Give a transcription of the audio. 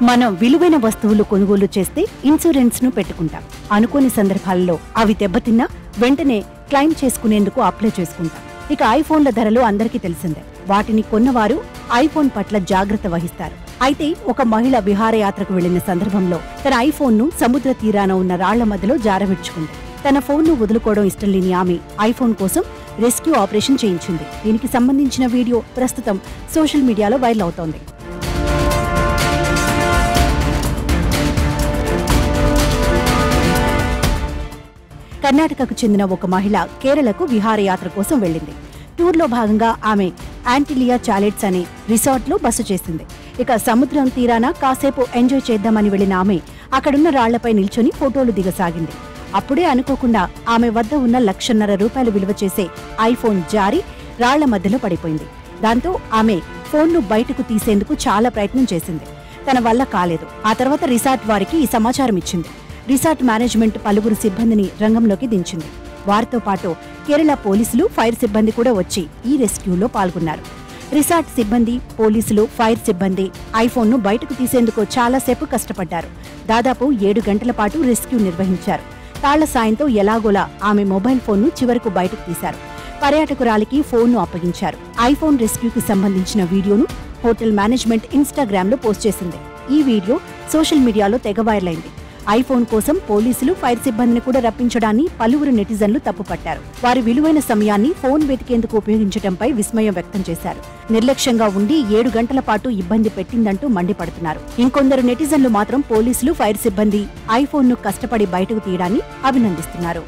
మనం విలువైన వస్తువులు కొనుగోలు చేస్తే ఇన్సూరెన్స్ ను పెట్టుకుంటాం. అనుకోని సందర్భాల్లో అవి దెబ్బతిన్నా వెంటనే క్లెయిమ్ చేసుకునేందుకు అప్లై చేసుకుంటాం. ఇక ఐఫోన్ల ధరలు అందరికీ తెలిసిందే. వాటిని కొన్నవారు ఐఫోన్ పట్ల జాగ్రత్త వహిస్తారు. అయితే ఒక మహిళ విహారయాత్రకు వెళ్లిన సందర్భంలో తన ఐఫోన్ ను సముద్ర తీరాన ఉన్న రాళ్ల మధ్యలో జారవిడ్చుకుంది. తన ఫోన్ ను వదులుకోవడం ఇష్టం లేని ఆమె ఐఫోన్ కోసం రెస్క్యూ ఆపరేషన్ చేయించింది. దీనికి సంబంధించిన వీడియో ప్రస్తుతం సోషల్ మీడియాలో వైరల్ అవుతోంది. కర్ణాటకకు చెందిన ఒక మహిళ కేరళకు విహారయాత్ర కోసం వెళ్లింది. టూర్లో భాగంగా ఆమె యాంటిలియా చాలెట్స్ అనే రిసార్ట్లో బస చేసింది. ఇక సముద్రం తీరాన కాసేపు ఎంజాయ్ చేద్దామని వెళ్లిన ఆమె అక్కడున్న రాళ్లపై నిల్చొని ఫోటోలు దిగసాగింది. అప్పుడే అనుకోకుండా ఆమె వద్ద ఉన్న ₹1,50,000 విలువ చేసే ఐఫోన్ జారి రాళ్ల మధ్యలో పడిపోయింది. దాంతో ఆమె ఫోన్ను బయటకు తీసేందుకు చాలా ప్రయత్నం చేసింది. తన వల్ల కాలేదు. ఆ తర్వాత రిసార్ట్ వారికి ఈ సమాచారం ఇచ్చింది. రిసార్ట్ మేనేజ్మెంట్ పలువురు సిబ్బందిని రంగంలోకి దించింది. వారితో పాటు కేరళ పోలీసులు, ఫైర్ సిబ్బంది కూడా వచ్చి ఈ రెస్క్యూలో పాల్గొన్నారు. రిసార్ట్ సిబ్బంది, పోలీసులు, ఫైర్ సిబ్బంది ఐఫోన్ను బయటకు తీసేందుకు చాలాసేపు కష్టపడ్డారు. దాదాపు 7 గంటల పాటు రెస్క్యూ నిర్వహించారు. తాళ్ల సాయంతో ఎలాగోలా ఆమె మొబైల్ ఫోన్ను చివరకు బయటకు తీశారు. పర్యాటకురాలికి ఫోన్ను అప్పగించారు. ఐఫోన్ రెస్క్యూకి సంబంధించిన వీడియోను హోటల్ మేనేజ్మెంట్ ఇన్స్టాగ్రామ్లో పోస్ట్ చేసింది. ఈ వీడియో సోషల్ మీడియాలో తెగ వైరల్ అయింది. ఐఫోన్ కోసం పోలీసులు, ఫైర్ సిబ్బందిని కూడా రప్పించడాన్ని పలువురు నెటిజన్లు తప్పుపట్టారు. వారి విలువైన సమయాన్ని ఫోన్ వెతికేందుకు ఉపయోగించడంపై విస్మయం వ్యక్తం చేశారు. నిర్లక్ష్యంగా ఉండి 7 గంటల పాటు ఇబ్బంది పెట్టిందంటూ మండిపడుతున్నారు. ఇంకొందరు నెటిజన్లు మాత్రం పోలీసులు, ఫైర్ సిబ్బంది ఐఫోన్ను కష్టపడి బయటకు తీయడాన్ని అభినందిస్తున్నారు.